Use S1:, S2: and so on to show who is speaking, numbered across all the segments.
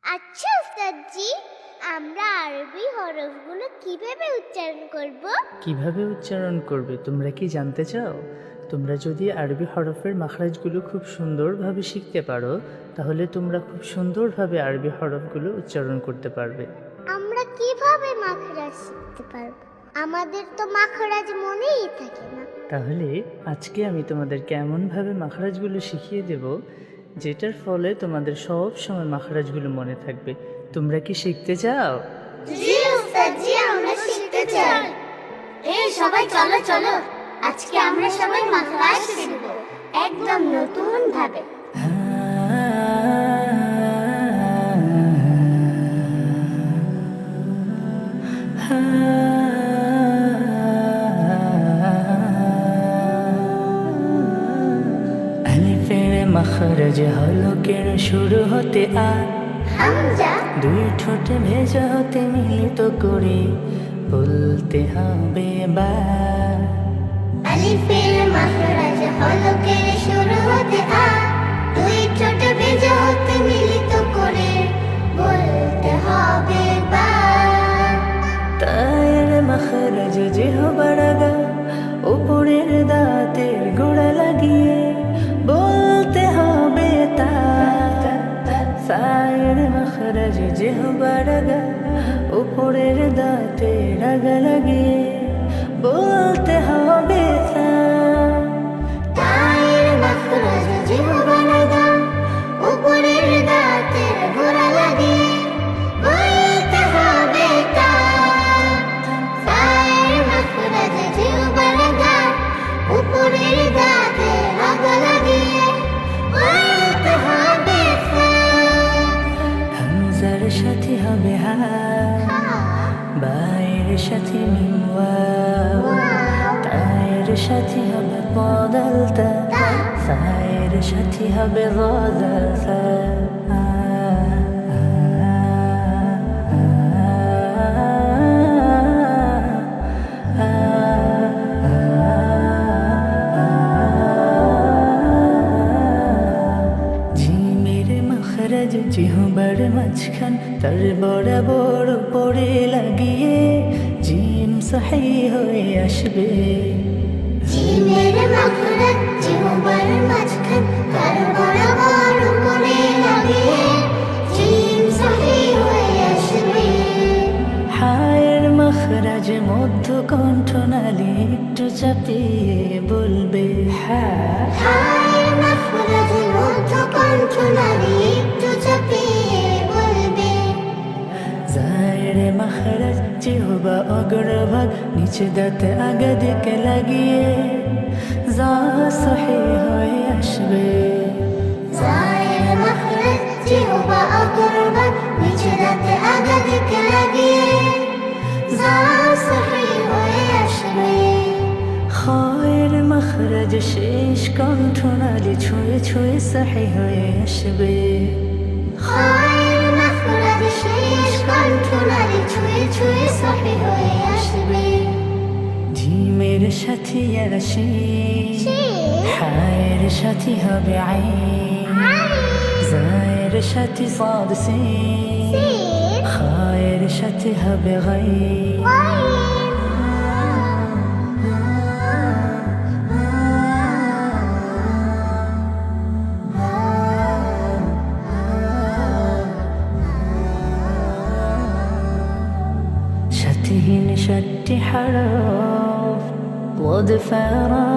S1: আচ্ছা উস্তাদজি, আমরা আরবি হরফগুলো কিভাবে উচ্চারণ করব?
S2: কিভাবে উচ্চারণ করবে তোমরা কি জানতে চাও? তোমরা যদি আরবি হরফের মাখরাজগুলো খুব সুন্দরভাবে শিখতে পারো, তাহলে তোমরা খুব সুন্দরভাবে আরবি হরফগুলো উচ্চারণ করতে পারবে।
S1: আমরা কিভাবে মাখরাজ শিখতে পারবো? আমাদের তো মাখরাজ মনেই থাকে না।
S2: তাহলে আজকে আমি তোমাদেরকে এমনভাবে মাখরাজগুলো শিখিয়ে দেব, যেটার ফলে তোমাদের সব সময় মাখরাজগুলো মনে থাকবে। তোমরা কি শিখতে চাও?
S1: জি উস্তাদজি, আমরা শিখতে চাই। এই সবাই চলো চলো, আজকে আমরা সবাই মাখরাজ শিখব, একদম নতুন ভাবে।
S2: আলিফের মাখরাজ হলকের শুরু হতে
S1: হামজা
S2: দুই ঠোঁটে ভেজা হতে মিলিত করে বলতে হবে বা।
S1: আলিফের মাখরাজ হলকের শুরু হতে দুই ঠোঁট ভেজা হতে মিলিত করে বলতে হবে বা।
S2: তায়ের মাখরাজ জিহ্বার আগা উপরের দাঁতের গোড়া লাগিয়ে বলতে হবে তা। তায়ের মাখরাজ জিহ্বার আগা উপরের দাঁতের আগা লাগিয়ে বলতে হবে তা।
S1: তায়ের মাখরাজ জিহ্বার আগা উপরের দাঁতের গোড়া লাগিয়ে বলতে হবে তা। তায়ের মাখরাজ জিহ্বার আগা উপরের দাঁতের আগা লাগিয়ে বলতে হবে তা।
S2: হামজার সাথে হবে হা, বায়ের সাথে মিম ওয়াও, তায়ের সাথে হবে পদাল তা, সায়ের সাথে হবে গদাল সা। জিমের মাখরাজ জিহ্বার মাঝখান তার বরাবর উপরে লাগিয়ে জিম সহি হয়ে আসবে।
S1: জিমের মাখরাজ জিহ্বার মাঝখান তার বরাবর উপরে লাগিয়ে জিম সহি হয়ে আসবে।
S2: হায়ের মাখরাজ মধ্য কণ্ঠনালী একটু চাপিয়ে বলবে হা।
S1: হায়ের মাখরাজ মধ্য কণ্ঠনালী একটু চাপিয়ে বলবে।
S2: জায়ের মাখরাজ জিহ্বা অগ্রভাগ নিচে দাঁত আগা দিকে লাগিয়ে যা সহি হয়ে আসবে।
S1: জায়ের মাখরাজ জিহ্বা অগ্রভাগ নিচে দাঁতে আগা দিকে লাগিয়ে যা সহি হয়ে আসবে।
S2: খায়ের মাখরাজ শেষ কণ্ঠনালী ছুঁয়ে ছুঁয়ে সহি হয়ে আসবে।
S1: খায়ের মাখরাজ শেষ কণ্ঠনালী ছুঁয়ে ছুঁয়ে সহি হয়ে আসবে।
S2: জিমের সাথে আর শিন, হায়ের সাথে হবে আইন, জায়ের সাথে সাদ সিন, খায়ের সাথে হবে গাইন। شتهن شت حرف ضد فارا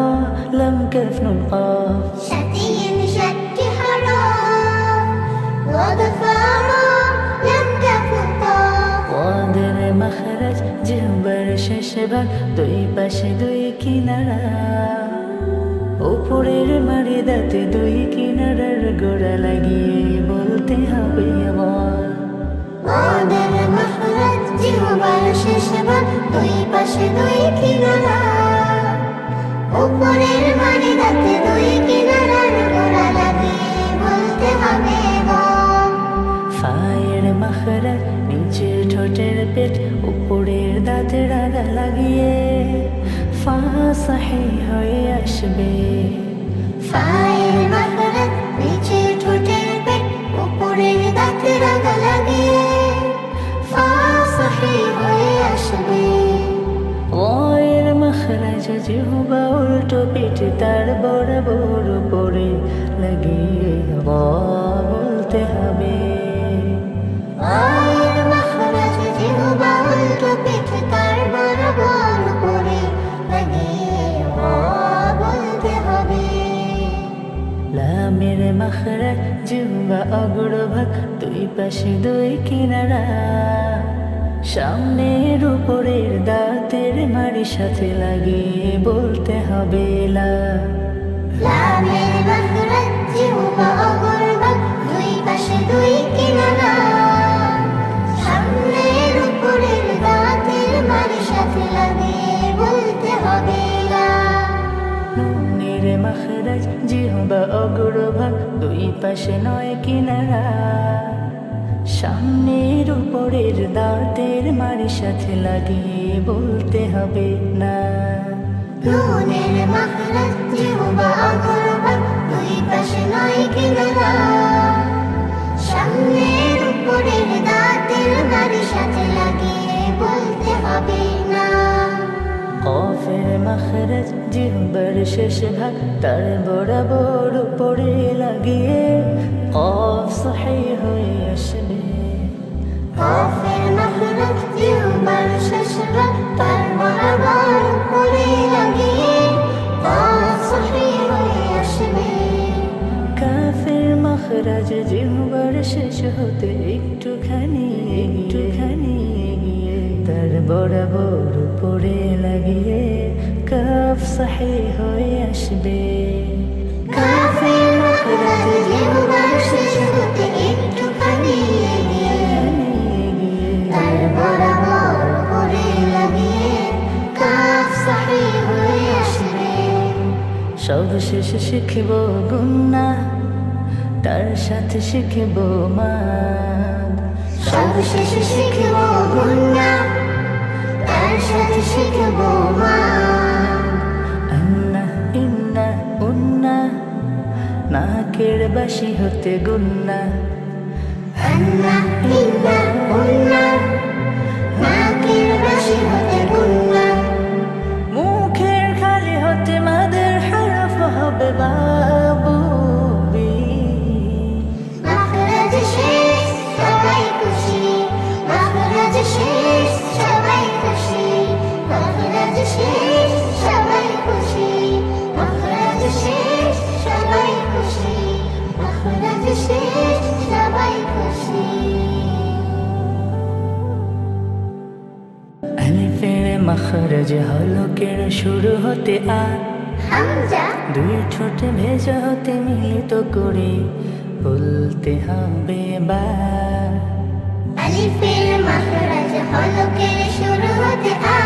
S2: لم كف نون قاف.
S1: شتين شت حرام وضفارا لم تكن طاف.
S2: ضادر مخرج জিহ্বার শেষ ভাগ দুই পাশে দুই কিনারা, উপরের মারি দাঁতে দুই কিনারার গোড়া লাগিয়ে বলতে হবে বল।
S1: ওদের মাখরাজ জিহ্বার শেষ ভাগ দুই পাশে দুই কিনারা, উপরের মারি দাঁতে দুই কিনারার গোড়া লাগিয়ে বলতে হবে বল।
S2: ফায়ের মাখরাজ নিচের ঠোঁটের পেট উপরের দাঁতের আগা লাগিয়ে ফা সহি হয়ে আসবে।
S1: ফায়ের মাখরাজ নিচে ঠোঁটের পেট উপরের দাঁতের আগা লাগিয়ে
S2: পাশে তার বরাবর উপরে লাগিয়ে বলতে হবে।
S1: আয়ের মাখরাজ জিহবা উল্টো পিঠে তার বরাবর উপরে লাগিয়ে বলতে হবে।
S2: লামের মাখরাজ জিহ্বা অগ্রভাগ দুই পাশে দুই কিনারা, সামনের উপরের দাঁতের মাড়ির সাথে লাগিয়ে বলতে হবে লা।
S1: লামের মাখরাজ জিহবা অগ্রভাগ দুই পাশে দুই কিনারা, সামনের উপরের দাঁতের মাড়ির সাথে লাগিয়ে বলতে হবে লা।
S2: নুনের মাখরাজ জিহ্বা অগ্রভাগ দুই পাশে নয় কিনারা, সামনের উপরের দাঁতের মাড়ির সাথে লাগিয়ে বলতে হবে না।
S1: নুনের মাখরাজ জিহবা অগ্রভাগ দুই পাশে নয় কিনারা, সামনের উপরের দাঁতের মাড়ির সাথে লাগিয়ে বলতে হবে না।
S2: কফের মাখরাজ জিহ্বার শেষ ভাগ তার বরাবর উপরে লাগিয়ে কফ সহিহ হয়ে আসবে।
S1: কফের মাখরাজ জিহ্বার শেষ ভাগ তার বরাবর উপরে লাগিয়ে কফ সহিহ হয়ে আসবে।
S2: কাফের মাখরাজ জিহ্বার শেষ হতে একটুখানি এগিয়ে তার বরাবর উপরে লাগিয়ে কাফ সহিহ হয়ে আসবে।
S1: কাফের মাখরাজ জিহ্বার শেষ হতে একটুখানি এগিয়ে তার বরাবর উপরে লাগিয়ে কাফ সহিহ হয়ে আসবে।
S2: সবশেষ শিখব গুন্না, তার সাথে শিখব মাদ।
S1: সবশেষে শিখব গুন্না, তার সাথে শিখব মান।
S2: আন্না ইন্না উন্না, নাকের বাসি হতে গুন্না।
S1: আন্না ইন্না উন্না, নাকের বাসি হতে গুন্না।
S2: মুখের খালি হতে মাদের হরফ হবে বাবু বি।
S1: মাখরাজ শেষ সবাই খুশি, মাখরাজ শেষ সবাই খুশি, মাখরাজ শেষ সবাই খুশি, মাখরাজ শেষ সবাই খুশি, মাখরাজ শেষ সবাই খুশি।
S2: আলিফের মাখরাজ হলকের শুরু হতে আ,
S1: হামজা
S2: দুই ঠোঁট ভেজা হতে মিলিত করে বলতে হবে বা।
S1: আলিফের মাখরাজ হলকের শুরু হতে আ,